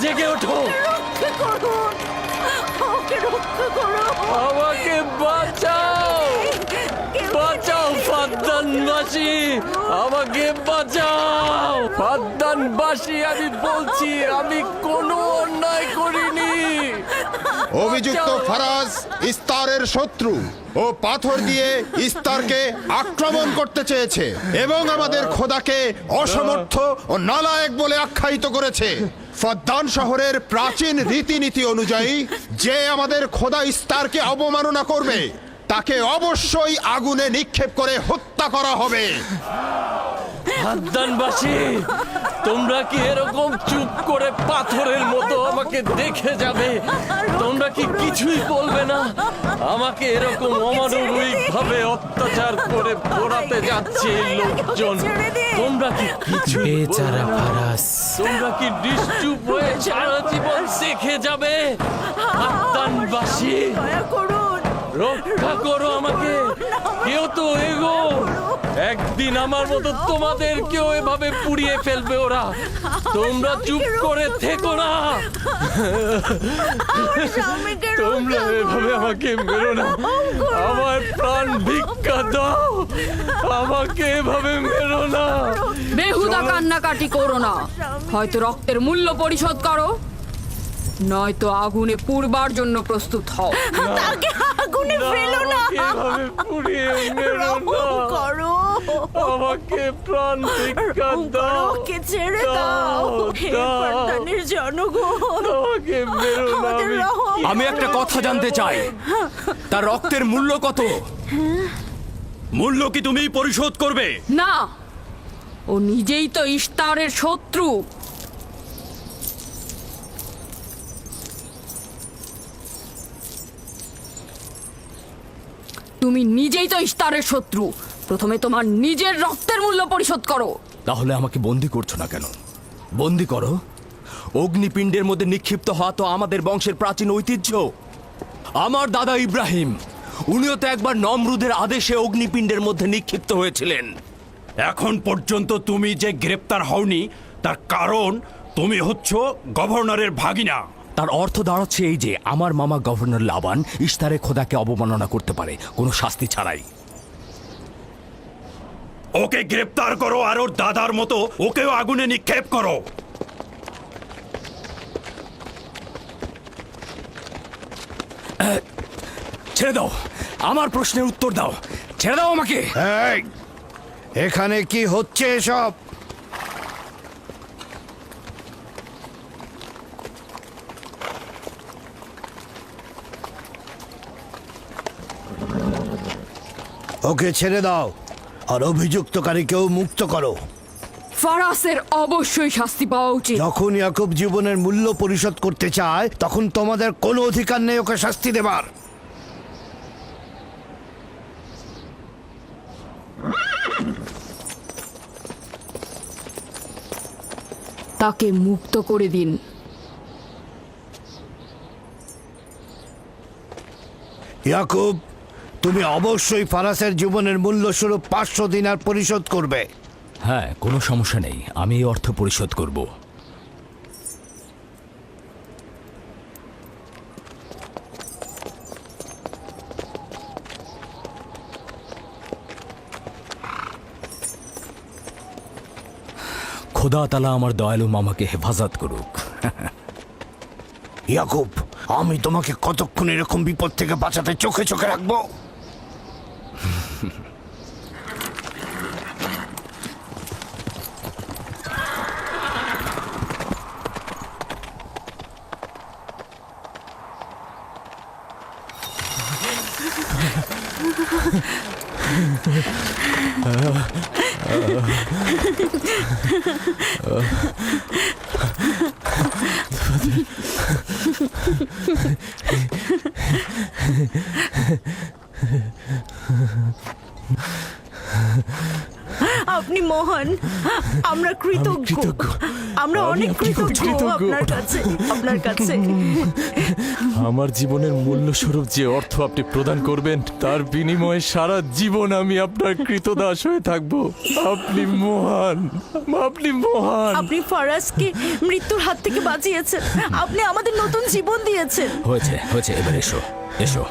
জেগে ওঠো, রক্ষা করুন, ওকে রক্ষা করুন। আমাকে বাঁচাও, বাঁচাও ফাদ্দানবাসী, আমাকে বাঁচাও ফাদ্দানবাসী। আমি বলছি আমি কোনো অন্যায় করিনি। অভিযুক্ত ফারাজ ইস্তারের শত্রু। ও পাথর দিয়ে ইস্তারকে আক্রমণ করতে চেয়েছে এবং আমাদের খোদাকে অসমর্থ ও নালায়েক বলে আখ্যায়িত করেছে। ফাদ্দান শহরের প্রাচীন রীতিনীতি অনুযায়ী যে আমাদের খোদা ইস্তারকে অবমাননা করবে তাকে অবশ্যই আগুনে নিক্ষেপ করে হত্যা করা হবে। ফাদ্দানবাসী, তোমরা কি এরকম চুপ করে পাথরের মতো আমাকে দেখে যাবে? তোমরা কি কিছুই বলবে না? আমাকে এরকম অমানবিক ভাবে অত্যাচার করে পোড়াতে যাচ্ছে এই লোকজন। তোমরা কি কিছু বেচারা ফারাজ। তোমরা কি নিশ্চুপ হয়ে সারা জীবন দেখে যাবে? ফাদ্দানবাসী, দয়া করুন, রক্ষা করো আমাকে, কেউ তো এগো। একদিন আমার মতো তোমাদেরকেও এভাবে পুড়িয়ে ফেলবে ওরা। তোমরা চুপ করে থেকো না। স্বামীকে তোমরা রক্ষা এভাবে করুন। আমাকে মেরো না, আমার প্রাণ ভিক্ষা দাও, আমাকে এভাবে মেরো না। বেহুদা কান্নাকাটি করো না। হয়তো রক্তের মূল্য পরিশোধ করো, নয়তো আগুনে পুড়বার জন্য প্রস্তুত হও। তাকে আগুনে ফেলো না, আমাকে এভাবে পুড়িয়ে মেরো রহম না, করো, আমাকে প্রাণ ভিক্ষা রহম করো, দাও, ওকে ছেড়ে দাও। হে দাও। ফাদ্দানের জনগণ, আমাকে মেরো না। আমাদের রহম আমি একটা কথা জানতে চাই, তার রক্তের মূল্য কত? মূল্য কি তুমি পরিশোধ করবে? না, ও নিজেই তো ইস্তারের শত্রু। তুমি নিজেই তো ইস্তারের শত্রু। প্রথমে তোমার নিজের রক্তের মূল্য পরিশোধ করো। তাহলে আমাকে বন্দি করছো না কেন? বন্দি করো। অগ্নিপিণ্ডের মধ্যে নিক্ষিপ্ত হওয়া তো আমাদের বংশের প্রাচীন ঐতিহ্য। আমার দাদা ইব্রাহিম, উনিও তো একবার নমরুদের আদেশে অগ্নিপিণ্ডের মধ্যে নিক্ষিপ্ত হয়েছিলেন। এখন পর্যন্ত তুমি যে গ্রেপ্তার হওনি তার কারণ তুমি হচ্ছ গভর্নরের ভাগিনা। তার অর্থ দাঁড়াচ্ছে এই যে আমার মামা গভর্নর লাবান ইস্তারে খোদাকে অবমাননা করতে পারে কোনো শাস্তি ছাড়াই। ওকে গ্রেপ্তার করো আর ওর দাদার মতো ওকেও আগুনে নিক্ষেপ করো। ছেড়ে দাও, আমার প্রশ্নের উত্তর দাও। ছেড়ে দাও আমাকে। এই, এখানে কি হচ্ছে এসব? ওকে ছেড়ে দাও আর অভিযুক্তকারীকেও মুক্ত করো। ফারাসের অবশ্যই শাস্তি পাওয়া উচিত। যখন ইয়াকুব জীবনের মূল্য পরিশোধ করতে চায় তখন তোমাদের কোনো অধিকার নেই ওকে শাস্তি দেবার। তাকে মুক্ত করে দিন। ইয়াকুব, তুমি অবশ্যই ফারাসের জীবনের মূল্য স্বরূপ 500 দিনার পরিশোধ করবে। হ্যাঁ, কোনো সমস্যা নেই, আমি এই অর্থ পরিশোধ করব। খোদা তাআলা আমার দয়ালু মামাকে হেফাজত করুক। ইয়াকুব, আমি তোমাকে কতক্ষণ এরকম বিপদ থেকে বাঁচাতে চোখে চোখে রাখবো? আপনি মহান, আমরা কৃতজ্ঞ। আমরা অনেক কৃতজ্ঞ আপনার কাছে। আমার জীবনের মূল্য স্বরূপ যে অর্থ আপনি প্রদান করবেন তার বিনিময়ে সারা জীবন আমি আপনার কৃতদাস হয়ে থাকবো। আপনি মহান, আপনি মহান। আপনি ফারাজকে মৃত্যুর হাত থেকে বাঁচিয়েছেন, আপনি আমাদের নতুন জীবন দিয়েছেন। হয়েছে হয়েছে, এবার এসো এসো।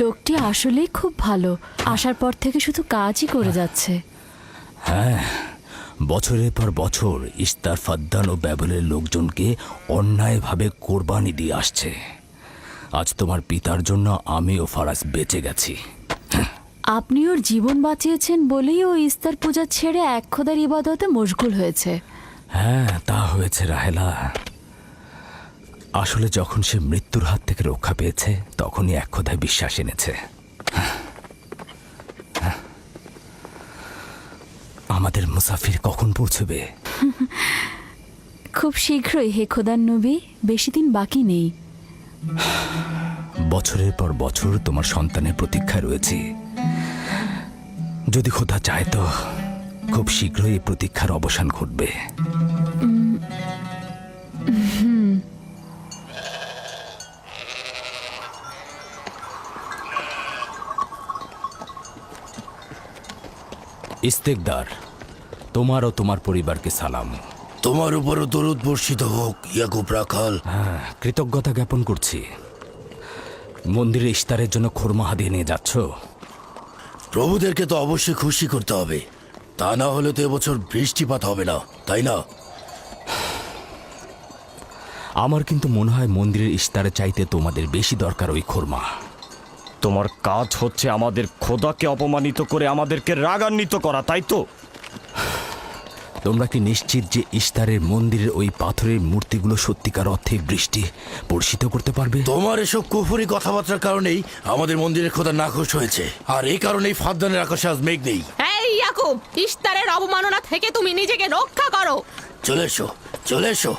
লোকটি আসলেই খুব ভালো, আসার পর থেকে শুধু কাজই করে যাচ্ছে। বছরের পর বছর ইস্তার, ফাদ্দান ও ব্যাবলের লোকজনকে অন্যায়ভাবে কোরবানি দিয়ে আসছে। আজ তোমার পিতার জন্য আমি ও ফারাজ বেঁচে গেছি। আপনি ওর জীবন বাঁচিয়েছেন বলেই ও ইস্তার পূজা ছেড়ে এক খোদার ইবাদতে মশগুল হয়েছে। হ্যাঁ, তা হয়েছে রাহেলা। আসলে যখন সে মৃত্যুর হাত থেকে রক্ষা পেয়েছে তখনই এক খোদায় বিশ্বাস এনেছে। আমাদের মুসাফির কখন পৌঁছবে? খুব শীঘ্রই হে খোদার নবী, বেশি দিন বাকি নেই। বছরের পর বছর তোমার সন্তানের প্রতীক্ষায় রয়েছি। যদি খোদা চায় তো খুব শীঘ্রই এই প্রতীক্ষার অবসান ঘটবে। ইস্তেকদার, তোমার ও তোমার পরিবারকে সালাম। তোমার উপরও দরুদ বর্ষিত হোক ইয়াকুব রাখাল। হ্যাঁ, কৃতজ্ঞতা জ্ঞাপন করছি। মন্দিরে ইস্তারের জন্য খোরমা হাদিয়ে নিয়ে যাচ্ছ? প্রভুদেরকে তো অবশ্যই খুশি করতে হবে, তা না হলে তো এবছর বৃষ্টিপাত হবে না, তাই না? আমার কিন্তু মনে হয় মন্দিরের ইস্তারে চাইতে তোমাদের বেশি দরকার ওই খোরমা। তোমার কাজ হচ্ছে আমাদের খোদাকে অপমানিত করে আমাদেরকে রাগান্বিত করা, তাই তো? তোমরা কি নিশ্চিত যে ইস্তারের মন্দিরের ওই পাথরের মূর্তিগুলো সত্যিকার অর্থে বৃষ্টি বর্ষিত করতে পারবে? তোমার এসব কুফুরি কথাবার্তার কারণেই আমাদের মন্দিরের খোদা নাখোশ হয়েছে, আর এই কারণেই ফাদ্দানের আকাশে আজ মেঘ নেই। এই ইয়াকুব, ইস্তারের অবমাননা থেকে তুমি নিজেকে রক্ষা করো। চলে এসো, চলে এসো।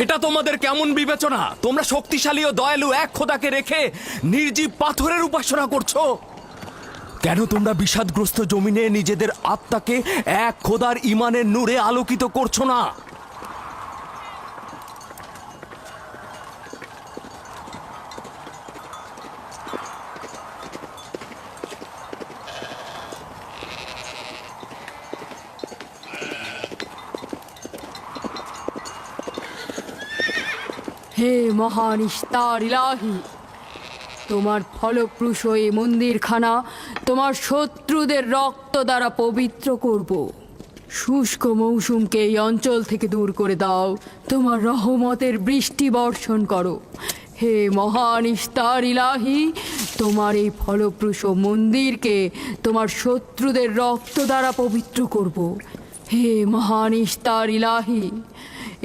এটা তোমাদের কেমন বিবেচনা? তোমরা শক্তিশালী ও দয়ালু এক খোদাকে রেখে নির্জীব পাথরের উপাসনা করছো। কেন তোমরা বিষাদগ্রস্ত জমিনে নিজেদের আত্মাকে এক খোদার ইমানের নূরে আলোকিত করছো না? হে মহান ইস্তার ইলাহি, তোমার ফলপ্রসূ এই মন্দিরখানা তোমার শত্রুদের রক্ত দ্বারা পবিত্র করব। শুষ্ক মৌসুমকে এই অঞ্চল থেকে দূর করে দাও, তোমার রহমতের বৃষ্টি বর্ষণ করো। হে মহান ইস্তার ইলাহি, তোমার এই ফলপ্রসূ মন্দিরকে তোমার শত্রুদের রক্ত দ্বারা পবিত্র করব। হে মহান ইস্তার ইলাহি,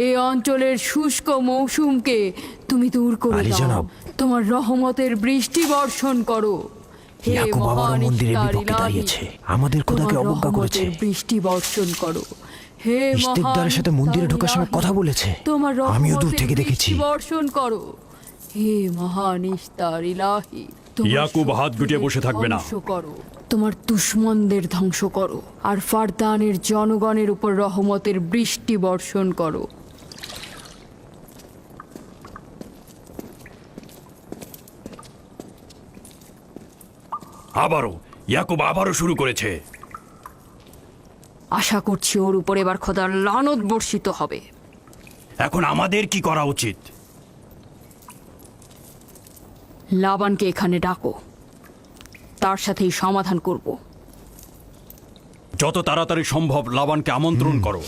এই অঞ্চলের শুষ্ক মৌসুমকে তুমি দূর করে দাও, তোমার রহমতের বৃষ্টি বর্ষণ করো। হে মহান ইস্তার ইলাহি, আমাদের খোদাকে তোমার অবজ্ঞা করেছে। রহমতের বৃষ্টি বর্ষণ করো। হে ইস্তেকদারের সাথে মন্দিরে ঢোকার সময় কথা বলেছে, তোমার আমিও দূর রহমতের থেকে দেখেছি। বৃষ্টি বর্ষণ করো। হে মহান ইস্তার ইলাহি, তোমার ইয়াকুব হাত গুটিয়ে বসে থাকবে না। ধ্বংস করো, তোমার দুশমনদের ধ্বংস করো, আর ফারদানের জনগণের উপর রহমতের বৃষ্টি বর্ষণ করো। ইয়াকুব আবারও শুরু করেছে। আশা করছি ওর উপর এবার খোদার লানত বর্ষিত হবে। এখন আমাদের কি করা উচিত? লাবানকে এখানে ডাকো, তার সাথেই সমাধান করব। যত তাড়াতাড়ি সম্ভব লাবানকে আমন্ত্রণ করো।